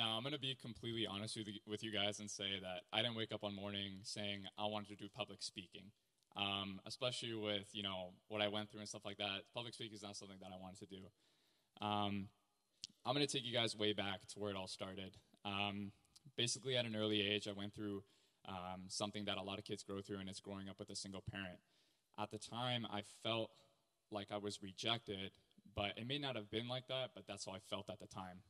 Now, I'm going to be completely honest with you guys and say that I didn't wake up one morning saying I wanted to do public speaking, especially with, what I went through and stuff like that. Public speaking is not something that I wanted to do. I'm going to take you guys way back to where it all started. Basically, at an early age, I went through something that a lot of kids go through, and it's growing up with a single parent. At the time, I felt like I was rejected, but it may not have been like that, but that's how I felt at the time.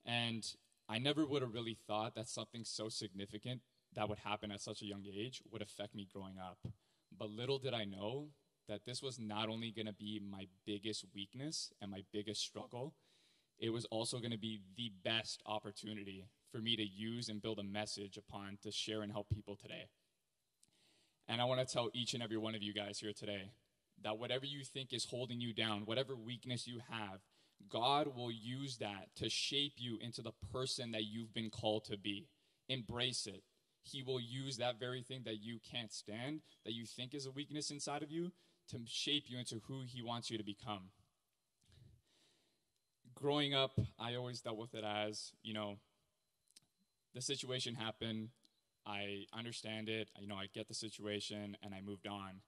And I never would have really thought that something so significant that would happen at such a young age would affect me growing up. But little did I know that this was not only going to be my biggest weakness and my biggest struggle, it was also going to be the best opportunity for me to use and build a message upon to share and help people today. And I want to tell each and every one of you guys here today that whatever you think is holding you down, whatever weakness you have, God will use that to shape you into the person that you've been called to be. Embrace it. He will use that very thing that you can't stand, that you think is a weakness inside of you, to shape you into who he wants you to become. Growing up, I always dealt with it as, the situation happened, I understand it, I get the situation, and I moved on.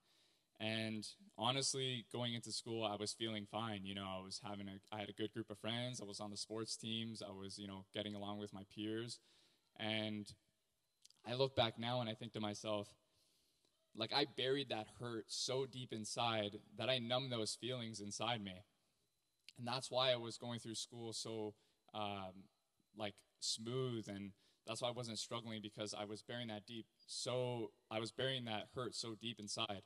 And honestly, going into school, I was feeling fine. I had a good group of friends. I was on the sports teams. I was, getting along with my peers. And I look back now and I think to myself, like, I buried that hurt so deep inside that I numbed those feelings inside me. And that's why I was going through school so, smooth. And that's why I wasn't struggling, because I was burying that hurt so deep inside.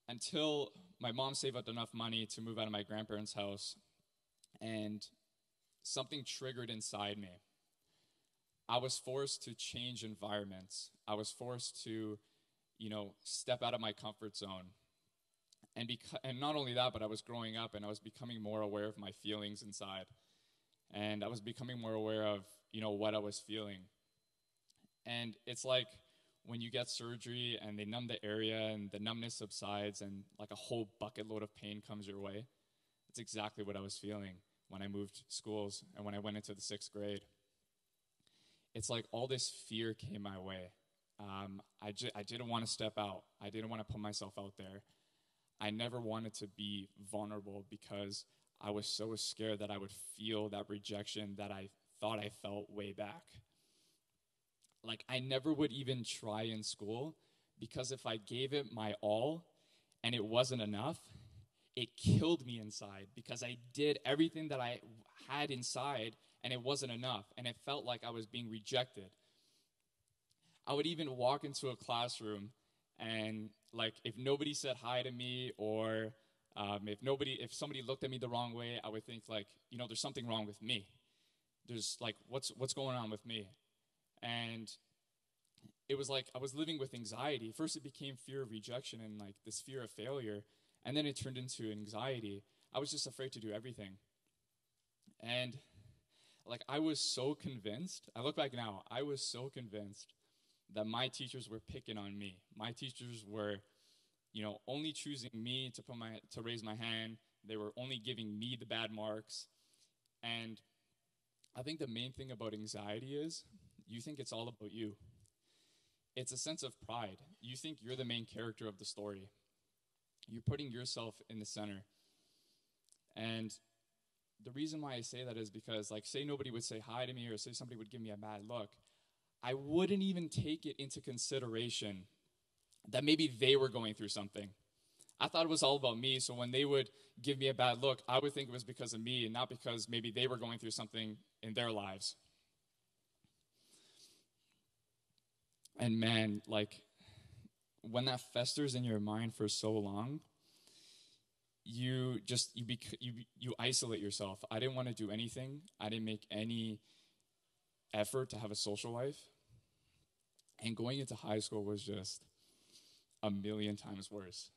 Until my mom saved up enough money to move out of my grandparents' house, and something triggered inside me. I was forced to change environments. I was forced to, step out of my comfort zone. And not only that, but I was growing up and I was becoming more aware of my feelings inside. And I was becoming more aware of, what I was feeling. And it's like when you get surgery and they numb the area and the numbness subsides and like a whole bucket load of pain comes your way. That's exactly what I was feeling when I moved schools and when I went into the 6th grade. It's like all this fear came my way. I didn't want to step out. I didn't want to put myself out there. I never wanted to be vulnerable because I was so scared that I would feel that rejection that I thought I felt way back. Like, I never would even try in school, because if I gave it my all and it wasn't enough, it killed me inside, because I did everything that I had inside and it wasn't enough, and it felt like I was being rejected. I would even walk into a classroom and, if nobody said hi to me, or if somebody looked at me the wrong way, I would think there's something wrong with me. There's what's going on with me? And it was like I was living with anxiety. First it became fear of rejection and this fear of failure, and then it turned into anxiety. I was just afraid to do everything. And I was so convinced, I look back now, I was so convinced that my teachers were picking on me. My teachers were, only choosing me to raise my hand. They were only giving me the bad marks. And I think the main thing about anxiety is you think it's all about you. It's a sense of pride. You think you're the main character of the story. You're putting yourself in the center. And the reason why I say that is because, say nobody would say hi to me, or say somebody would give me a bad look, I wouldn't even take it into consideration that maybe they were going through something. I thought it was all about me, so when they would give me a bad look, I would think it was because of me and not because maybe they were going through something in their lives. And man, when that festers in your mind for so long, you isolate yourself. I didn't want to do anything. I didn't make any effort to have a social life. And going into high school was just a million times worse.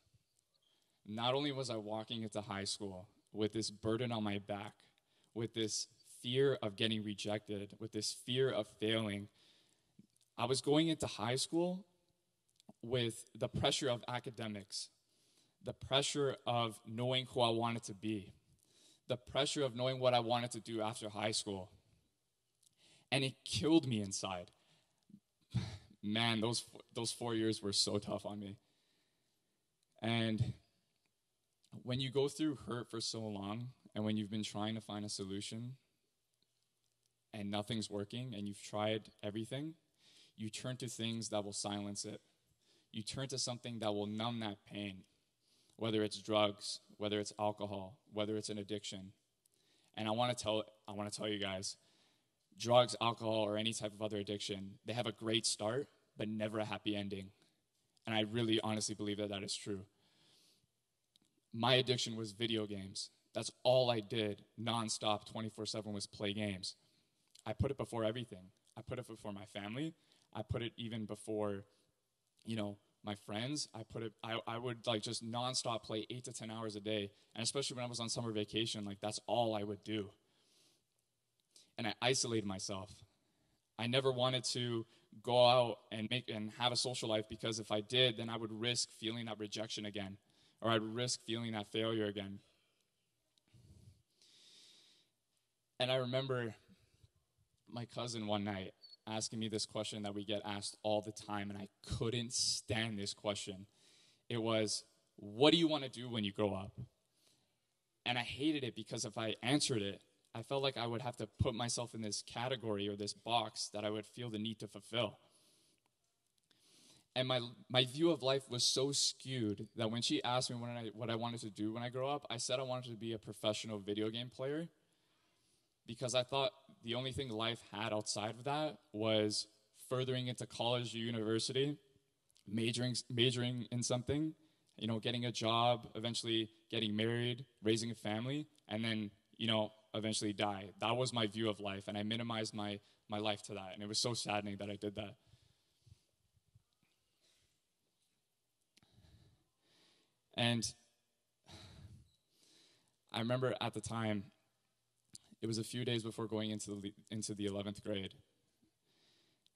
Not only was I walking into high school with this burden on my back, with this fear of getting rejected, with this fear of failing, I was going into high school with the pressure of academics, the pressure of knowing who I wanted to be, the pressure of knowing what I wanted to do after high school. And it killed me inside. Man, those 4 years were so tough on me. And when you go through hurt for so long, and when you've been trying to find a solution, and nothing's working, and you've tried everything, you turn to things that will silence it. You turn to something that will numb that pain, whether it's drugs, whether it's alcohol, whether it's an addiction. And I want to tell you guys, drugs, alcohol, or any type of other addiction, they have a great start, but never a happy ending. And I really honestly believe that that is true. My addiction was video games. That's all I did nonstop, 24/7 was play games. I put it before everything. I put it before my family. I put it even before, my friends. I would like just nonstop play 8 to 10 hours a day. And especially when I was on summer vacation, like that's all I would do. And I isolated myself. I never wanted to go out and have a social life, because if I did, then I would risk feeling that rejection again, or I'd risk feeling that failure again. And I remember my cousin one night asking me this question that we get asked all the time, and I couldn't stand this question. It was, what do you want to do when you grow up? And I hated it because if I answered it, I felt like I would have to put myself in this category or this box that I would feel the need to fulfill. And my view of life was so skewed that when she asked me what I wanted to do when I grow up, I said I wanted to be a professional video game player, because I thought the only thing life had outside of that was furthering into college or university, majoring in something, getting a job, eventually getting married, raising a family, and then, eventually die. That was my view of life, and I minimized my life to that, and it was so saddening that I did that. And I remember at the time, it was a few days before going into the 11th grade,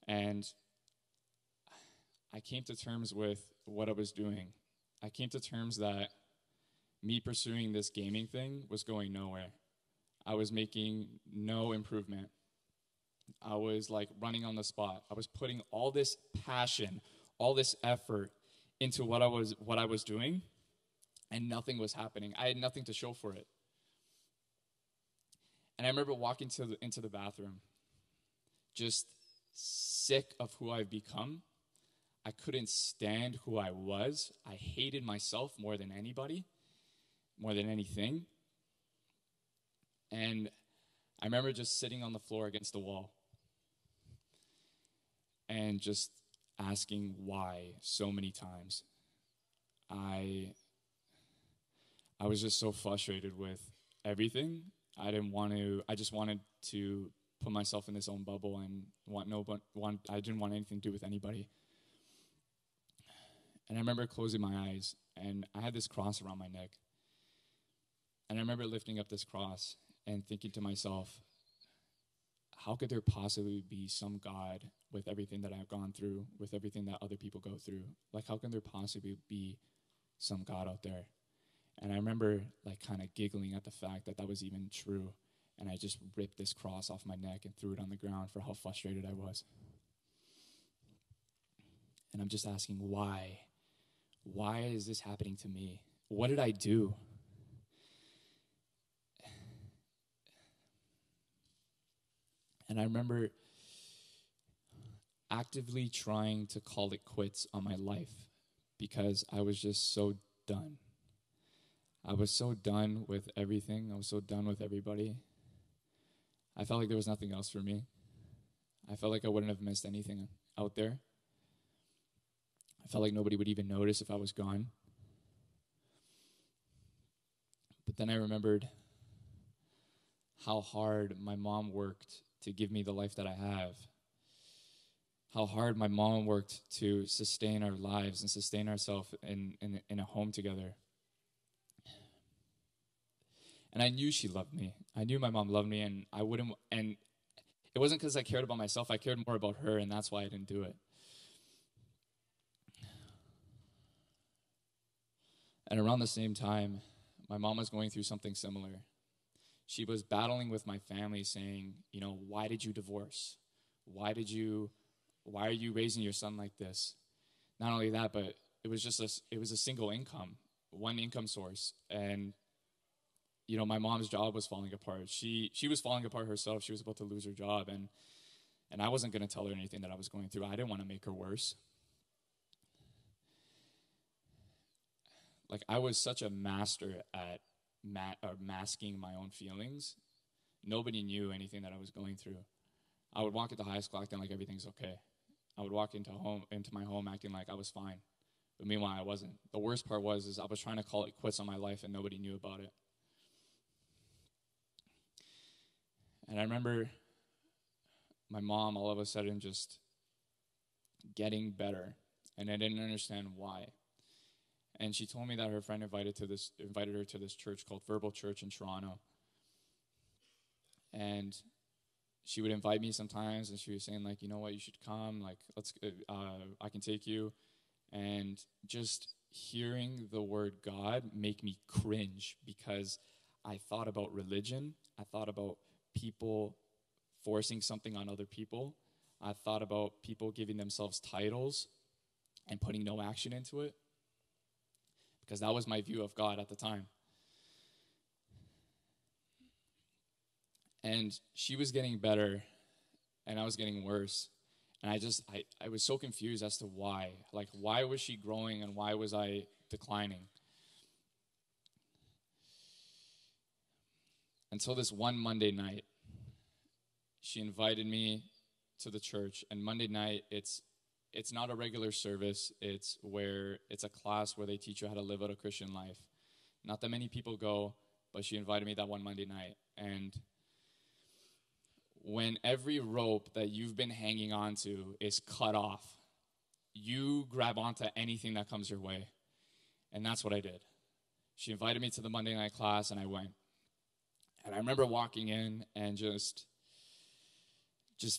and I came to terms with what I was doing. I came to terms that me pursuing this gaming thing was going nowhere. I was making no improvement. I was like running on the spot. I was putting all this passion, all this effort into what I was doing, and nothing was happening. I had nothing to show for it. And I remember walking into the bathroom, just sick of who I've become. I couldn't stand who I was. I hated myself more than anybody, more than anything. And I remember just sitting on the floor against the wall and just asking why so many times. I was just so frustrated with everything. I just wanted to put myself in this own bubble and I didn't want anything to do with anybody. And I remember closing my eyes, and I had this cross around my neck. And I remember lifting up this cross and thinking to myself, how could there possibly be some God with everything that I've gone through, with everything that other people go through? Like, how can there possibly be some God out there? And I remember like kind of giggling at the fact that was even true. And I just ripped this cross off my neck and threw it on the ground for how frustrated I was. And I'm just asking, why? Why is this happening to me? What did I do? And I remember actively trying to call it quits on my life because I was just so done. I was so done with everything. I was so done with everybody. I felt like there was nothing else for me. I felt like I wouldn't have missed anything out there. I felt like nobody would even notice if I was gone. But then I remembered how hard my mom worked to give me the life that I have. How hard my mom worked to sustain our lives and sustain ourselves in a home together. And I knew she loved me. I knew my mom loved me, and it wasn't because I cared about myself. I cared more about her, and that's why I didn't do it. And around the same time, my mom was going through something similar. She was battling with my family saying, why did you divorce? Why are you raising your son like this? Not only that, but it was a single income, one income source. And, my mom's job was falling apart. She was falling apart herself. She was about to lose her job. And I wasn't going to tell her anything that I was going through. I didn't want to make her worse. Like, I was such a master at masking my own feelings. Nobody knew anything that I was going through. I would walk into high school acting like everything's okay. I would walk into my home acting like I was fine. But meanwhile, I wasn't. The worst part was I was trying to call it quits on my life and nobody knew about it. And I remember my mom all of a sudden just getting better, and I didn't understand why. And she told me that her friend invited her to this church called Verbo Church in Toronto. And she would invite me sometimes, and she was saying, like, you know what, you should come, like, I can take you. And just hearing the word God make me cringe, because I thought about religion. I thought about people forcing something on other people. I thought about people giving themselves titles and putting no action into it, because that was my view of God at the time. And she was getting better, and I was getting worse. And I was so confused as to why. Like, why was she growing and why was I declining? Until this one Monday night, she invited me to the church. And Monday night, it's not a regular service. It's a class where they teach you how to live out a Christian life. Not that many people go, but she invited me that one Monday night. And when every rope that you've been hanging on to is cut off, you grab onto anything that comes your way. And that's what I did. She invited me to the Monday night class, and I went. And I remember walking in and just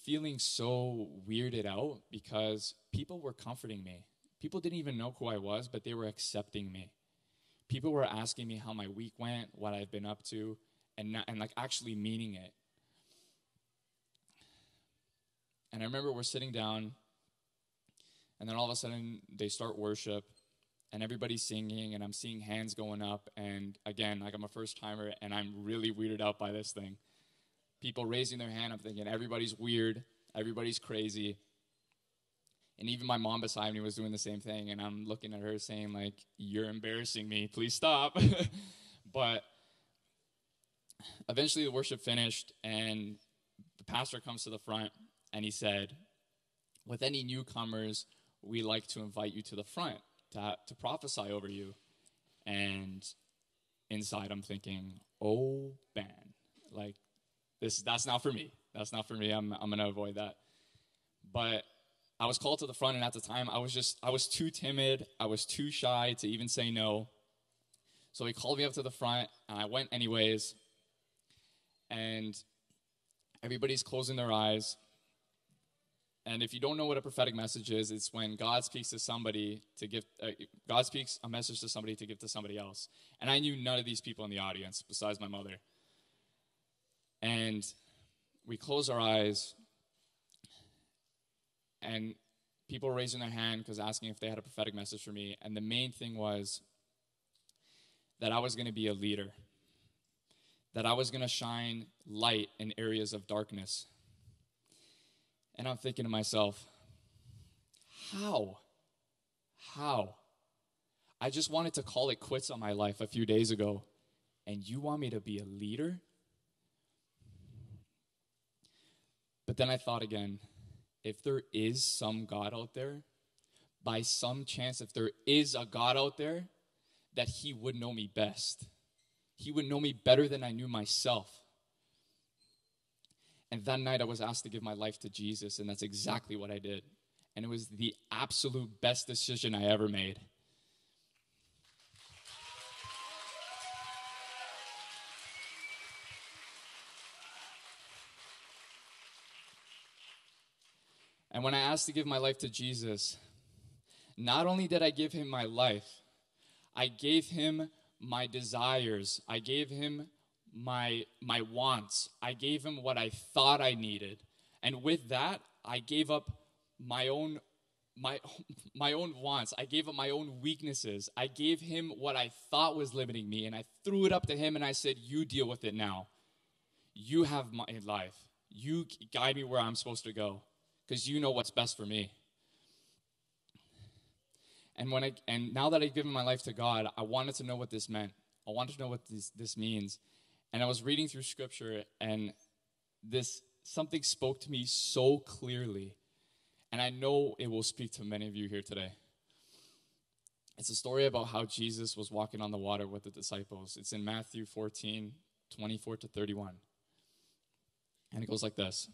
feeling so weirded out, because people were comforting me. People didn't even know who I was, but they were accepting me. People were asking me how my week went, what I've been up to, and like actually meaning it. And I remember we're sitting down, and then all of a sudden they start worship, and everybody's singing, and I'm seeing hands going up. And again, like, I'm a first timer, and I'm really weirded out by this thing. People raising their hand, I'm thinking everybody's weird, everybody's crazy. And even my mom beside me was doing the same thing, and I'm looking at her saying, like, you're embarrassing me, please stop. But eventually the worship finished, and the pastor comes to the front, and he said, with any newcomers, we like to invite you to the front to prophesy over you. And inside I'm thinking, oh, man, like, that's not for me. That's not for me. I'm going to avoid that. But I was called to the front, and at the time, I was too timid. I was too shy to even say no. So he called me up to the front, and I went anyways. And everybody's closing their eyes. And if you don't know what a prophetic message is, it's when God speaks to somebody to give, God speaks a message to somebody to give to somebody else. And I knew none of these people in the audience besides my mother. And we close our eyes, and people were raising their hand because asking if they had a prophetic message for me. And the main thing was that I was going to be a leader, that I was going to shine light in areas of darkness. And I'm thinking to myself, how? I just wanted to call it quits on my life a few days ago, and you want me to be a leader? But then I thought again, if there is some God out there, by some chance, if there is a God out there, that he would know me best. He would know me better than I knew myself. And that night I was asked to give my life to Jesus, and that's exactly what I did. And it was the absolute best decision I ever made. And when I asked to give my life to Jesus, not only did I give him my life, I gave him my desires. I gave him my wants. I gave him what I thought I needed. And with that, I gave up my own wants. I gave up my own weaknesses. I gave him what I thought was limiting me, and I threw it up to him, and I said, you deal with it now. You have my life. You guide me where I'm supposed to go, because you know what's best for me. And now that I've given my life to God, I wanted to know what this meant. I wanted to know what this means. And I was reading through scripture, and something spoke to me so clearly. And I know it will speak to many of you here today. It's a story about how Jesus was walking on the water with the disciples. It's in Matthew 14, 24 to 31. And it goes like this.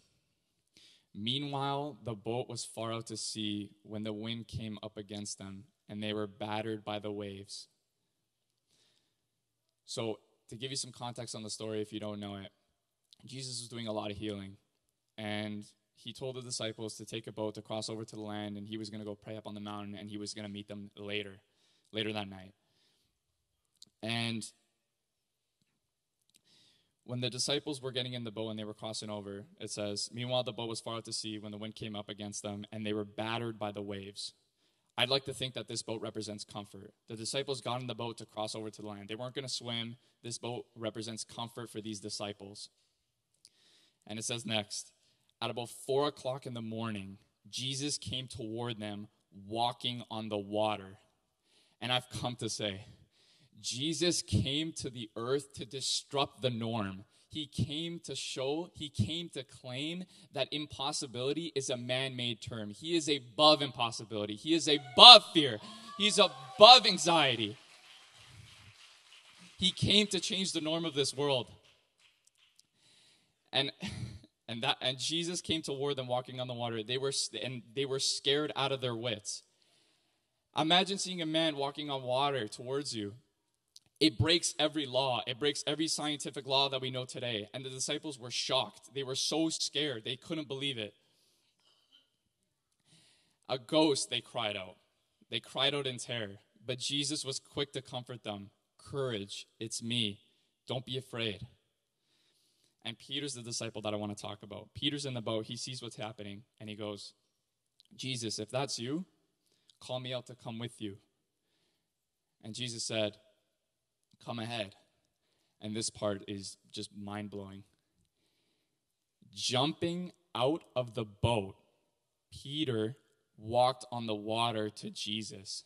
Meanwhile, the boat was far out to sea when the wind came up against them, and they were battered by the waves. So, to give you some context on the story, if you don't know it, Jesus was doing a lot of healing. And he told the disciples to take a boat to cross over to the land, and he was going to go pray up on the mountain, and he was going to meet them later that night. And when the disciples were getting in the boat and they were crossing over, it says, meanwhile, the boat was far out to sea when the wind came up against them, and they were battered by the waves. I'd like to think that this boat represents comfort. The disciples got in the boat to cross over to the land. They weren't going to swim. This boat represents comfort for these disciples. And it says next, at about 4 o'clock in the morning, Jesus came toward them walking on the water. And I've come to say, Jesus came to the earth to disrupt the norm. He came to claim that impossibility is a man-made term. He is above impossibility. He is above fear. He's above anxiety. He came to change the norm of this world. And Jesus came toward them walking on the water. They were scared out of their wits. Imagine seeing a man walking on water towards you. It breaks every law. It breaks every scientific law that we know today. And the disciples were shocked. They were so scared. They couldn't believe it. A ghost, they cried out. They cried out in terror. But Jesus was quick to comfort them. Courage, it's me. Don't be afraid. And Peter's the disciple that I want to talk about. Peter's in the boat. He sees what's happening. And he goes, Jesus, if that's you, call me out to come with you. And Jesus said, come ahead. And this part is just mind-blowing. Jumping out of the boat, Peter walked on the water to Jesus.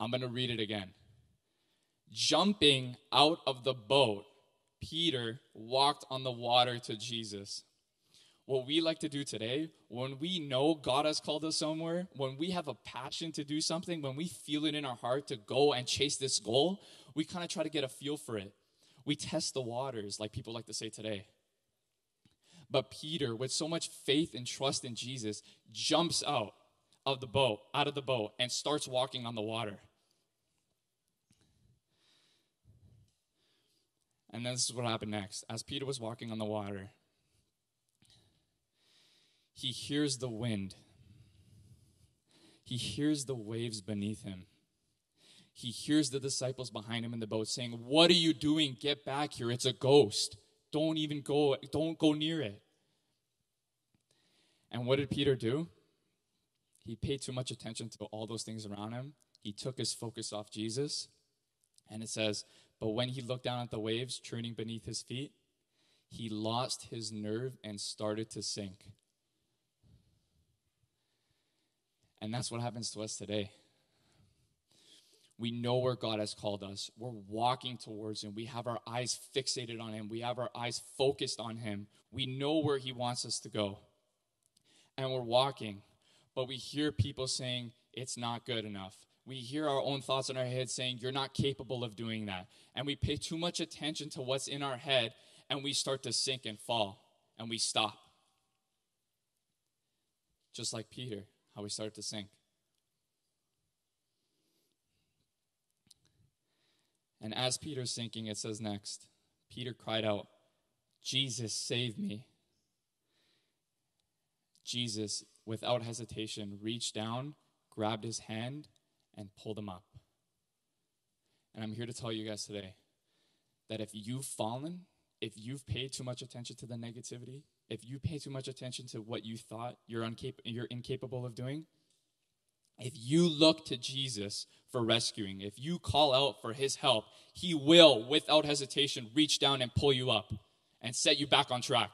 I'm going to read it again. Jumping out of the boat, Peter walked on the water to Jesus. What we like to do today, when we know God has called us somewhere, when we have a passion to do something, when we feel it in our heart to go and chase this goal, we kind of try to get a feel for it. We test the waters, like people like to say today. But Peter, with so much faith and trust in Jesus, jumps out of the boat, and starts walking on the water. And then this is what happened next. As Peter was walking on the water, he hears the wind. He hears the waves beneath him. He hears the disciples behind him in the boat saying, what are you doing? Get back here. It's a ghost. Don't go near it. And what did Peter do? He paid too much attention to all those things around him. He took his focus off Jesus. And it says, but when he looked down at the waves churning beneath his feet, he lost his nerve and started to sink. And that's what happens to us today. We know where God has called us. We're walking towards him. We have our eyes fixated on him. We have our eyes focused on him. We know where he wants us to go. And we're walking. But we hear people saying, it's not good enough. We hear our own thoughts in our head saying, you're not capable of doing that. And we pay too much attention to what's in our head, and we start to sink and fall, and we stop. Just like Peter, how we started to sink. And as Peter's sinking, it says next, Peter cried out, Jesus, save me. Jesus, without hesitation, reached down, grabbed his hand, and pulled him up. And I'm here to tell you guys today that if you've fallen, if you've paid too much attention to the negativity, if you pay too much attention to what you thought you're incapable of doing, if you look to Jesus for rescuing, if you call out for his help, he will, without hesitation, reach down and pull you up and set you back on track.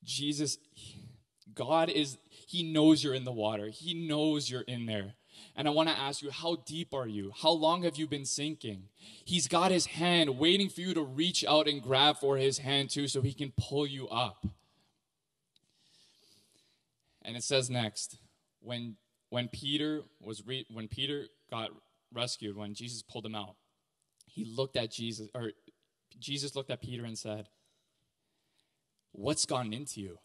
Jesus, God he knows you're in the water. He knows you're in there. And I want to ask you, how deep are you? How long have you been sinking? He's got his hand waiting for you to reach out and grab for his hand too so he can pull you up. And it says next, when Peter got rescued, when Jesus pulled him out, Jesus looked at Peter and said, "What's gotten into you?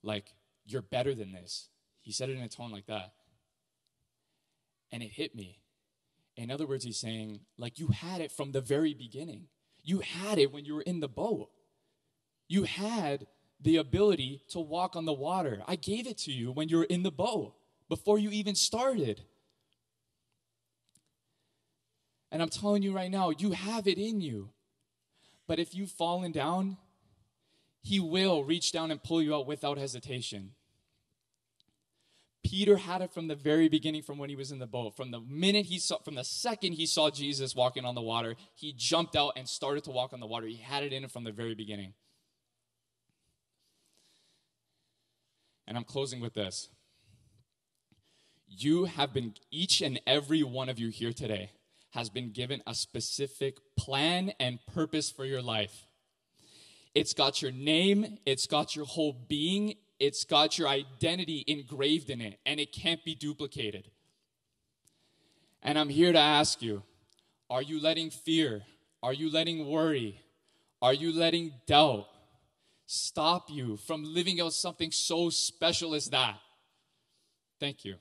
Like, you're better than this." He said it in a tone like that. And it hit me. In other words, he's saying, like, you had it from the very beginning. You had it when you were in the boat. You had the ability to walk on the water. I gave it to you when you were in the boat, before you even started. And I'm telling you right now, you have it in you. But if you've fallen down, he will reach down and pull you out without hesitation. Peter had it from the very beginning, from when he was in the boat. From the second he saw Jesus walking on the water, he jumped out and started to walk on the water. He had it in him from the very beginning. And I'm closing with this. Each and every one of you here today has been given a specific plan and purpose for your life. It's got your name, it's got your whole being, it's got your identity engraved in it, and it can't be duplicated. And I'm here to ask you, are you letting fear, are you letting worry, are you letting doubt stop you from living out something so special as that? Thank you.